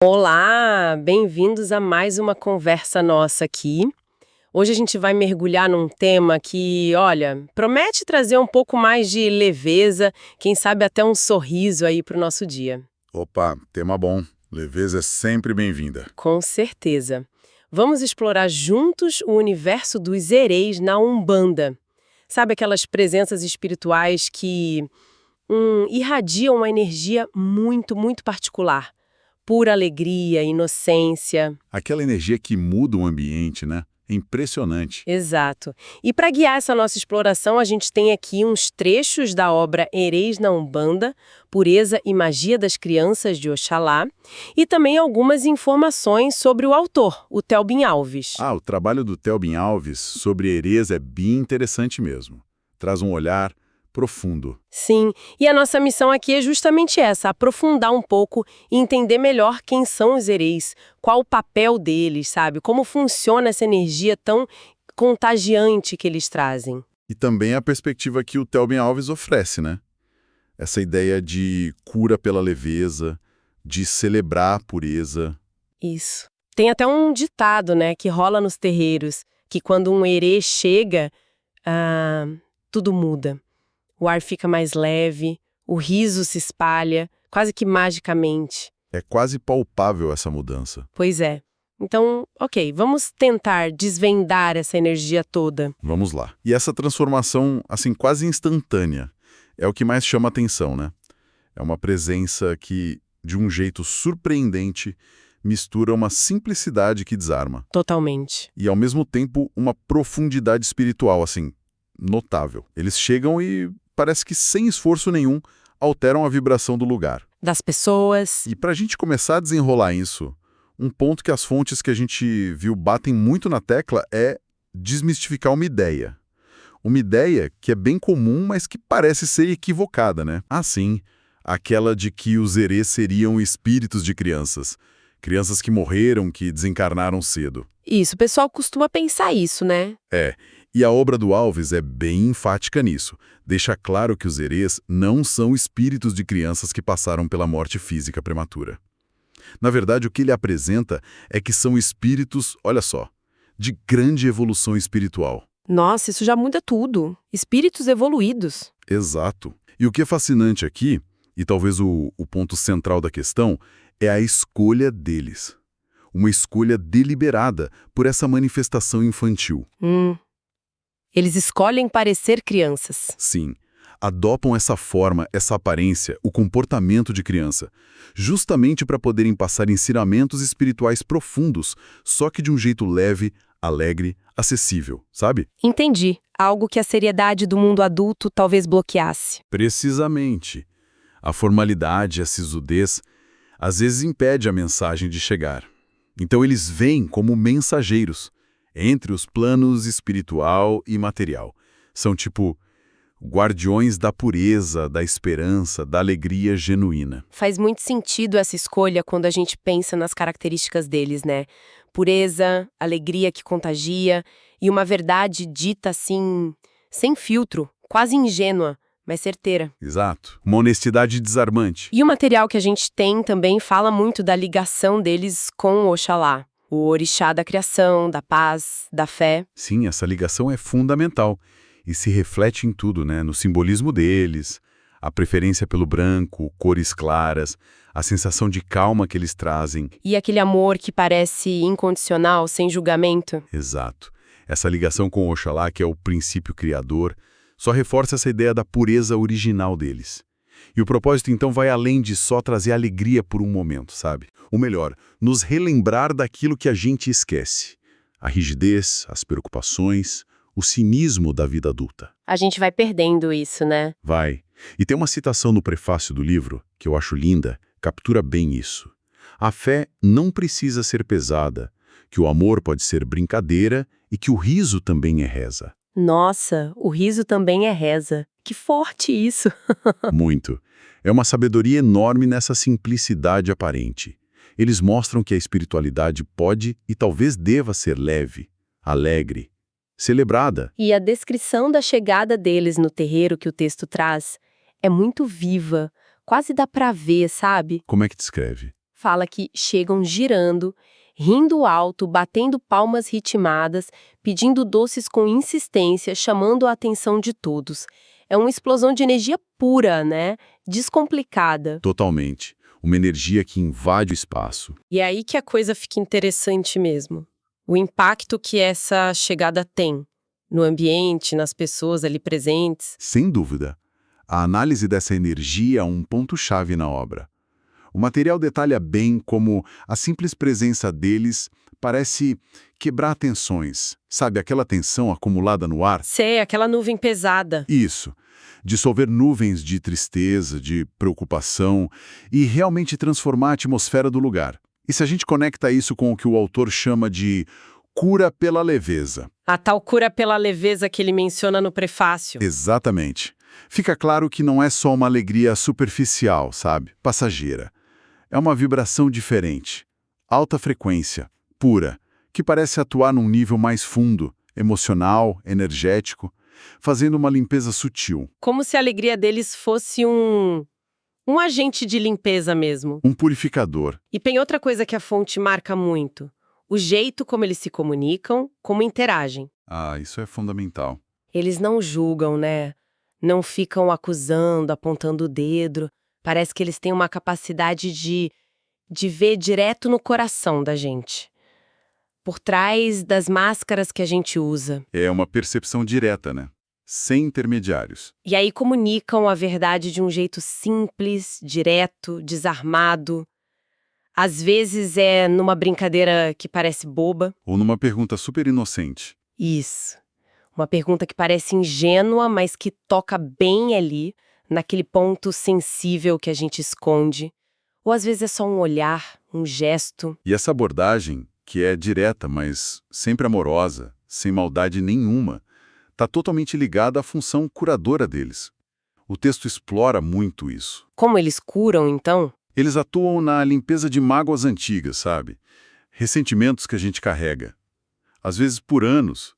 Olá, bem-vindos a mais uma conversa nossa aqui. Hoje a gente vai mergulhar num tema que, olha, promete trazer um pouco mais de leveza, quem sabe até um sorriso aí para o nosso dia. Opa, tema bom. Leveza é sempre bem-vinda. Com certeza. Vamos explorar juntos o universo dos hereis na Umbanda. Sabe aquelas presenças espirituais que irradiam uma energia muito particular. Pura alegria, inocência. Aquela energia que muda o ambiente, né? É impressionante. Exato. E para guiar essa nossa exploração, a gente tem aqui uns trechos da obra Hereis na Umbanda, Pureza e Magia das Crianças de Oxalá, e também algumas informações sobre o autor, o Thelbin Alves. O trabalho do Thelbin Alves sobre herês é bem interessante mesmo. Traz um olhar profundo. Sim, e a nossa missão aqui é justamente essa, aprofundar um pouco e entender melhor quem são os hereis, qual o papel deles, sabe? Como funciona essa energia tão contagiante que eles trazem. E também a perspectiva que o Thelbin Alves oferece, né? Essa ideia de cura pela leveza, de celebrar a pureza. Isso. Tem até um ditado, né, que rola nos terreiros, que quando um herê chega, tudo muda. O ar fica mais leve, o riso se espalha, quase que magicamente. É quase palpável essa mudança. Pois é. Então, ok, vamos tentar desvendar essa energia toda. Vamos lá. E essa transformação, assim, quase instantânea, é o que mais chama atenção, né? É uma presença que, de um jeito surpreendente, mistura uma simplicidade que desarma. Totalmente. E, ao mesmo tempo, uma profundidade espiritual, assim, notável. Eles chegam e, parece que sem esforço nenhum, alteram a vibração do lugar. Das pessoas. E para a gente começar a desenrolar isso, um ponto que as fontes que a gente viu batem muito na tecla é desmistificar uma ideia. Uma ideia que é bem comum, mas que parece ser equivocada, né? Sim, aquela de que os herês seriam espíritos de crianças. Crianças que morreram, que desencarnaram cedo. Isso, o pessoal costuma pensar isso, né? E a obra do Alves é bem enfática nisso. Deixa claro que os herês não são espíritos de crianças que passaram pela morte física prematura. Na verdade, o que ele apresenta é que são espíritos, olha só, de grande evolução espiritual. Nossa, isso já muda tudo. Espíritos evoluídos. Exato. E o que é fascinante aqui, e talvez o ponto central da questão, é a escolha deles. Uma escolha deliberada por essa manifestação infantil. Eles escolhem parecer crianças. Sim, adoptam essa forma, essa aparência, o comportamento de criança, justamente para poderem passar ensinamentos espirituais profundos, só que de um jeito leve, alegre, acessível, sabe? Entendi. Algo que a seriedade do mundo adulto talvez bloqueasse. Precisamente. A formalidade, a sisudez, às vezes impede a mensagem de chegar. Então eles vêm como mensageiros, entre os planos espiritual e material. São tipo guardiões da pureza, da esperança, da alegria genuína. Faz muito sentido essa escolha quando a gente pensa nas características deles, né? Pureza, alegria que contagia e uma verdade dita assim, sem filtro, quase ingênua, mas certeira. Exato. Uma honestidade desarmante. E o material que a gente tem também fala muito da ligação deles com o Oxalá, o orixá da criação, da paz, da fé. Sim, essa ligação é fundamental. E se reflete em tudo, né? No simbolismo deles, a preferência pelo branco, cores claras, a sensação de calma que eles trazem. E aquele amor que parece incondicional, sem julgamento. Exato. Essa ligação com o Oxalá, que é o princípio criador, só reforça essa ideia da pureza original deles. E o propósito, então, vai além de só trazer alegria por um momento, sabe? Ou melhor, nos relembrar daquilo que a gente esquece. A rigidez, as preocupações, o cinismo da vida adulta. A gente vai perdendo isso, né? Vai. E tem uma citação no prefácio do livro, que eu acho linda, captura bem isso. A fé não precisa ser pesada, que o amor pode ser brincadeira e que o riso também é reza. Nossa, o riso também é reza. Que forte isso! Muito. É uma sabedoria enorme nessa simplicidade aparente. Eles mostram que a espiritualidade pode e talvez deva ser leve, alegre, celebrada. E a descrição da chegada deles no terreiro que o texto traz é muito viva, quase dá pra ver, sabe? Como é que descreve? fala que chegam girando, rindo alto, batendo palmas ritmadas, pedindo doces com insistência, chamando a atenção de todos. É uma explosão de energia pura, né? Descomplicada. Totalmente. Uma energia que invade o espaço. E é aí que a coisa fica interessante mesmo. O impacto que essa chegada tem no ambiente, nas pessoas ali presentes. Sem dúvida. A análise dessa energia é um ponto-chave na obra. O material detalha bem como a simples presença deles parece quebrar tensões. Sabe, aquela tensão acumulada no ar? Sei, aquela nuvem pesada. Isso. Dissolver nuvens de tristeza, de preocupação e realmente transformar a atmosfera do lugar. E se a gente conecta isso com o que o autor chama de cura pela leveza? A tal cura pela leveza que ele menciona no prefácio. Exatamente. Fica claro que não é só uma alegria superficial, sabe? Passageira. É uma vibração diferente, alta frequência, pura, que parece atuar num nível mais fundo, emocional, energético, fazendo uma limpeza sutil. Como se a alegria deles fosse um agente de limpeza mesmo. Um purificador. E tem outra coisa que a fonte marca muito: o jeito como eles se comunicam, como interagem. Ah, isso é fundamental. Eles não julgam, né? Não ficam acusando, apontando o dedo. Parece que eles têm uma capacidade de ver direto no coração da gente. Por trás das máscaras que a gente usa. É uma percepção direta, né? Sem intermediários. E aí comunicam a verdade de um jeito simples, direto, desarmado. Às vezes é numa brincadeira que parece boba. Ou numa pergunta super inocente. Isso. Uma pergunta que parece ingênua, mas que toca bem ali, naquele ponto sensível que a gente esconde. Ou às vezes é só um olhar, um gesto. E essa abordagem, que é direta, mas sempre amorosa, sem maldade nenhuma, está totalmente ligada à função curadora deles. O texto explora muito isso. Como eles curam, então? Eles atuam na limpeza de mágoas antigas, sabe? Ressentimentos que a gente carrega. Às vezes por anos.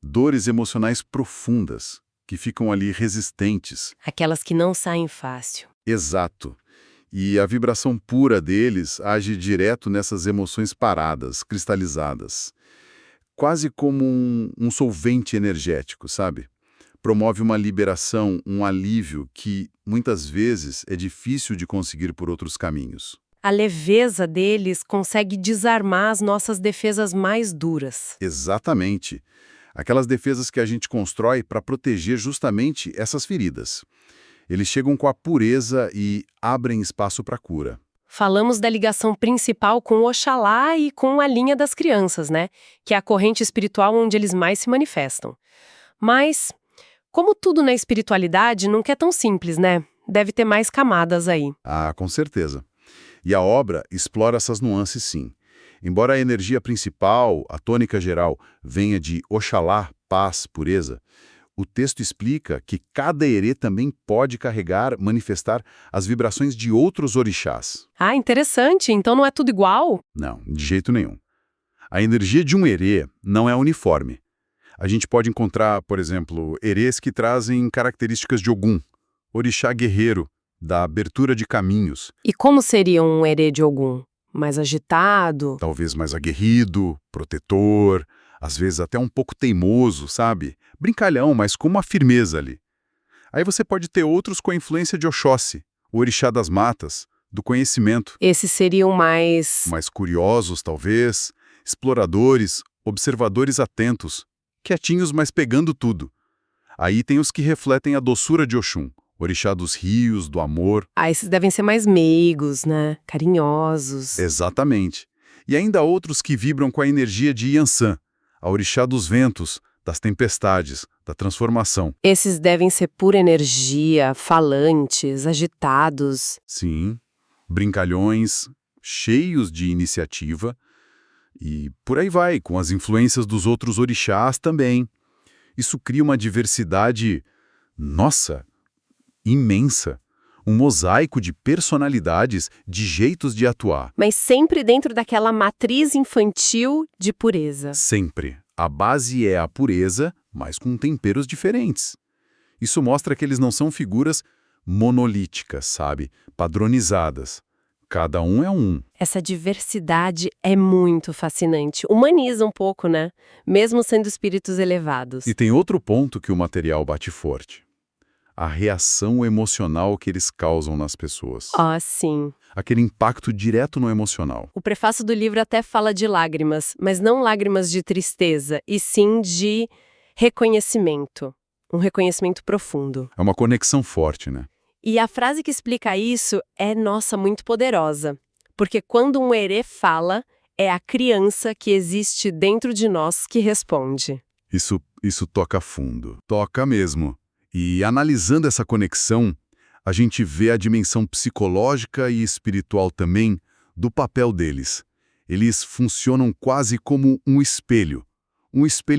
Dores emocionais profundas, que ficam ali resistentes. Aquelas que não saem fácil. Exato. E a vibração pura deles age direto nessas emoções paradas, cristalizadas. Quase como um solvente energético, sabe? Promove uma liberação, um alívio que, muitas vezes, é difícil de conseguir por outros caminhos. A leveza deles consegue desarmar as nossas defesas mais duras. Exatamente. Aquelas defesas que a gente constrói para proteger justamente essas feridas. Eles chegam com a pureza e abrem espaço para a cura. Falamos da ligação principal com o Oxalá e com a linha das crianças, né? Que é a corrente espiritual onde eles mais se manifestam. Mas, como tudo na espiritualidade, nunca é tão simples, né? Deve ter mais camadas aí. Ah, com certeza. E a obra explora essas nuances, sim. Embora a energia principal, a tônica geral, venha de Oxalá, paz, pureza, o texto explica que cada erê também pode carregar, manifestar as vibrações de outros orixás. Ah, interessante. Então não é tudo igual? Não, de jeito nenhum. A energia de um erê não é uniforme. A gente pode encontrar, por exemplo, erês que trazem características de Ogum, orixá guerreiro, da abertura de caminhos. E como seria um erê de Ogum? Mais agitado? Talvez mais aguerrido, protetor, às vezes até um pouco teimoso, sabe? Brincalhão, mas com uma firmeza ali. Aí você pode ter outros com a influência de Oxóssi, o orixá das matas, do conhecimento. Esses seriam mais curiosos, talvez, exploradores, observadores atentos, quietinhos, mas pegando tudo. Aí tem os que refletem a doçura de Oxum, orixá dos rios, do amor. Ah, esses devem ser mais meigos, né? Carinhosos. Exatamente. E ainda outros que vibram com a energia de Yansan, a orixá dos ventos, das tempestades, da transformação. Esses devem ser pura energia, falantes, agitados. Sim, brincalhões, cheios de iniciativa. E por aí vai, com as influências dos outros orixás também. Isso cria uma diversidade, nossa, imensa. Um mosaico de personalidades, de jeitos de atuar. Mas sempre dentro daquela matriz infantil de pureza. Sempre. A base é a pureza, mas com temperos diferentes. Isso mostra que eles não são figuras monolíticas, sabe? Padronizadas. Cada um é um. Essa diversidade é muito fascinante. Humaniza um pouco, né? Mesmo sendo espíritos elevados. E tem outro ponto que o material bate forte. A reação emocional que eles causam nas pessoas. Ah, sim. Aquele impacto direto no emocional. O prefácio do livro até fala de lágrimas, mas não lágrimas de tristeza, e sim de reconhecimento. Um reconhecimento profundo. É uma conexão forte, né? E a frase que explica isso é, nossa, muito poderosa. Porque quando um herê fala, é a criança que existe dentro de nós que responde. Isso toca fundo. Toca mesmo. E analisando essa conexão, a gente vê a dimensão psicológica e espiritual também do papel deles. Eles funcionam quase como um espelho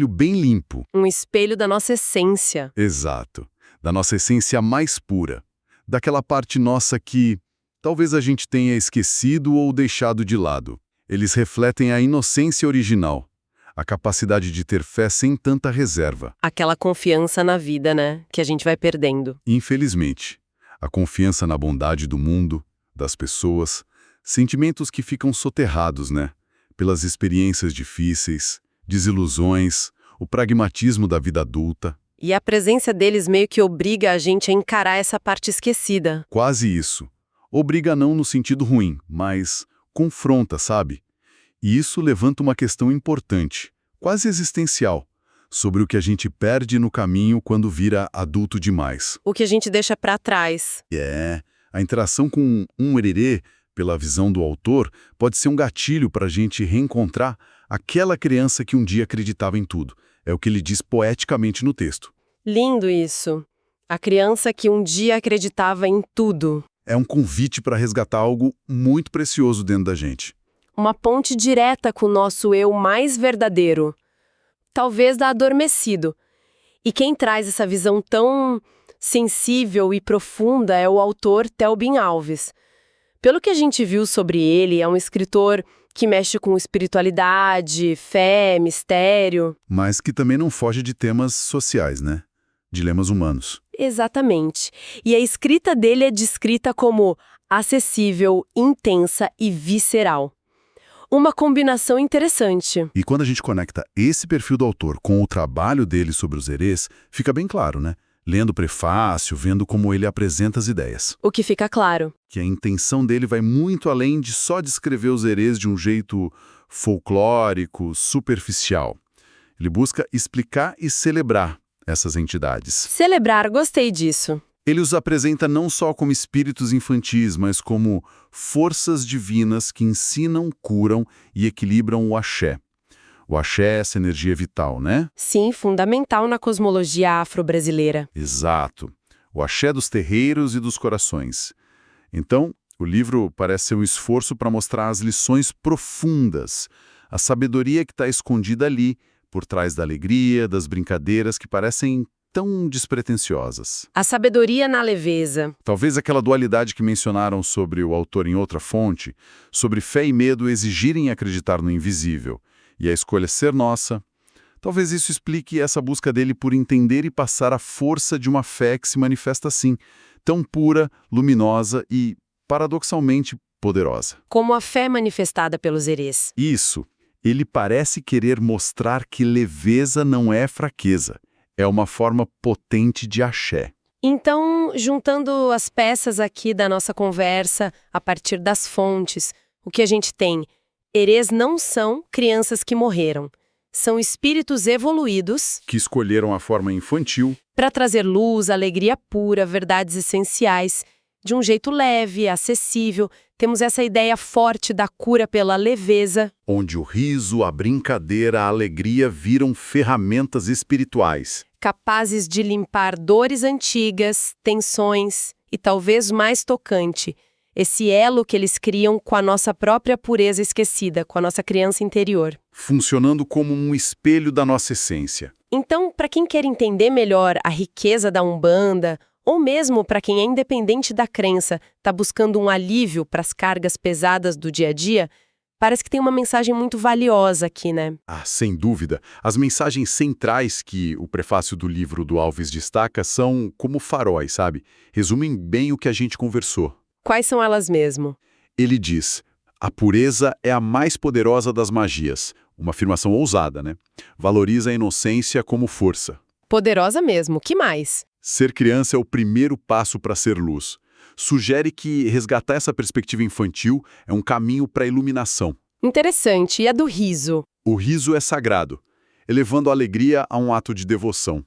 bem limpo. Um espelho da nossa essência. Exato. Da nossa essência mais pura. Daquela parte nossa que talvez a gente tenha esquecido ou deixado de lado. Eles refletem a inocência original, a capacidade de ter fé sem tanta reserva. Aquela confiança na vida, né? Que a gente vai perdendo. Infelizmente, a confiança na bondade do mundo, das pessoas, sentimentos que ficam soterrados, né? Pelas experiências difíceis, desilusões, o pragmatismo da vida adulta. E a presença deles meio que obriga a gente a encarar essa parte esquecida. Quase isso. Obriga não no sentido ruim, mas confronta, sabe? E isso levanta uma questão importante, quase existencial, sobre o que a gente perde no caminho quando vira adulto demais. O que a gente deixa pra trás. A interação com um hererê, pela visão do autor, pode ser um gatilho para a gente reencontrar aquela criança que um dia acreditava em tudo. É o que ele diz poeticamente no texto. Lindo isso. A criança que um dia acreditava em tudo. É um convite para resgatar algo muito precioso dentro da gente. Uma ponte direta com o nosso eu mais verdadeiro. Talvez da adormecido. E quem traz essa visão tão sensível e profunda é o autor Thelbin Alves. Pelo que a gente viu sobre ele, é um escritor que mexe com espiritualidade, fé, mistério. Mas que também não foge de temas sociais, né? Dilemas humanos. Exatamente. E a escrita dele é descrita como acessível, intensa e visceral. Uma combinação interessante. E quando a gente conecta esse perfil do autor com o trabalho dele sobre os herês, fica bem claro, né? Lendo o prefácio, vendo como ele apresenta as ideias. O que fica claro. Que a intenção dele vai muito além de só descrever os herês de um jeito folclórico, superficial. Ele busca explicar e celebrar essas entidades. Celebrar, gostei disso. Ele os apresenta não só como espíritos infantis, mas como forças divinas que ensinam, curam e equilibram o axé. O axé é essa energia vital, né? Sim, fundamental na cosmologia afro-brasileira. Exato. O axé dos terreiros e dos corações. Então, o livro parece ser um esforço para mostrar as lições profundas, a sabedoria que está escondida ali, por trás da alegria, das brincadeiras que parecem tão despretensiosas. A sabedoria na leveza. Talvez aquela dualidade que mencionaram sobre o autor em outra fonte, sobre fé e medo exigirem acreditar no invisível, e a escolha ser nossa. Talvez isso explique essa busca dele por entender e passar a força de uma fé que se manifesta assim, tão pura, luminosa e, paradoxalmente, poderosa. Como a fé manifestada pelos herês. Isso. Ele parece querer mostrar que leveza não é fraqueza. É uma forma potente de axé. Então, juntando as peças aqui da nossa conversa, a partir das fontes, o que a gente tem? Herês não são crianças que morreram. São espíritos evoluídos Que escolheram a forma infantil para trazer luz, alegria pura, verdades essenciais, de um jeito leve, acessível. Temos essa ideia forte da cura pela leveza. onde o riso, a brincadeira, a alegria viram ferramentas espirituais. Capazes de limpar dores antigas, tensões e talvez mais tocante, esse elo que eles criam com a nossa própria pureza esquecida, com a nossa criança interior. Funcionando como um espelho da nossa essência. Então, para quem quer entender melhor a riqueza da Umbanda, ou mesmo para quem é independente da crença, está buscando um alívio para as cargas pesadas do dia a dia, parece que tem uma mensagem muito valiosa aqui, né? Ah, sem dúvida. As mensagens centrais que o prefácio do livro do Alves destaca são como faróis, sabe? Resumem bem o que a gente conversou. Quais são elas mesmo? Ele diz: a pureza é a mais poderosa das magias. Uma afirmação ousada, né? Valoriza a inocência como força. Poderosa mesmo. Que mais? Ser criança é o primeiro passo para ser luz. Sugere que resgatar essa perspectiva infantil é um caminho para a iluminação. Interessante. E a do riso? O riso é sagrado, elevando a alegria a um ato de devoção.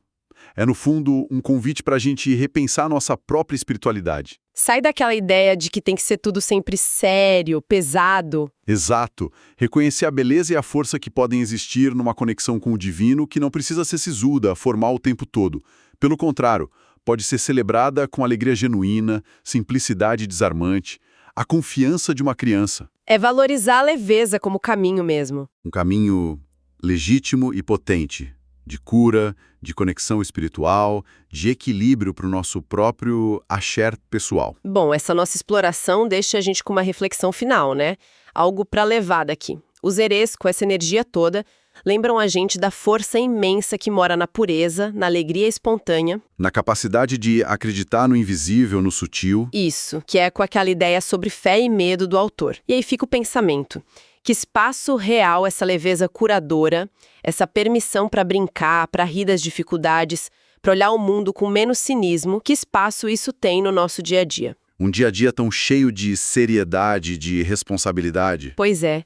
É, no fundo, um convite para a gente repensar nossa própria espiritualidade. Sai daquela ideia de que tem que ser tudo sempre sério, pesado. Exato. Reconhecer a beleza e a força que podem existir numa conexão com o divino que não precisa ser sisuda, formal o tempo todo. Pelo contrário, pode ser celebrada com alegria genuína, simplicidade desarmante, a confiança de uma criança. É valorizar a leveza como caminho mesmo. Um caminho legítimo e potente, de cura, de conexão espiritual, de equilíbrio para o nosso próprio axé pessoal. Bom, essa nossa exploração deixa a gente com uma reflexão final, né? Algo para levar daqui. Os herês, com essa energia toda, lembram a gente da força imensa que mora na pureza, na alegria espontânea. Na capacidade de acreditar no invisível, no sutil. Isso, que é com aquela ideia sobre fé e medo do autor. E aí fica o pensamento. Que espaço real essa leveza curadora, essa permissão para brincar, para rir das dificuldades, para olhar o mundo com menos cinismo, que espaço isso tem no nosso dia a dia? Um dia a dia tão cheio de seriedade, de responsabilidade. Pois é.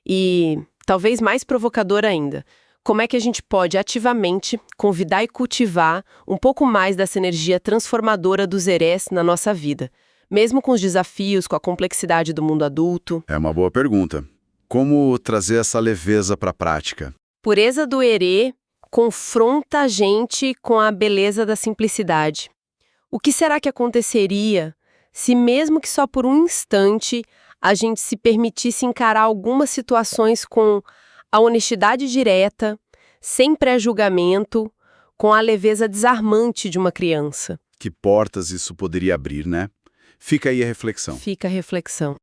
E talvez mais provocador ainda. Como é que a gente pode ativamente convidar e cultivar um pouco mais dessa energia transformadora dos herês na nossa vida? Mesmo com os desafios, com a complexidade do mundo adulto? É uma boa pergunta. Como trazer essa leveza para a prática? Pureza do herê confronta a gente com a beleza da simplicidade. O que será que aconteceria se, mesmo que só por um instante, a gente se permitisse encarar algumas situações com a honestidade direta, sem pré-julgamento, com a leveza desarmante de uma criança? Que portas isso poderia abrir, né? Fica aí a reflexão. Fica a reflexão.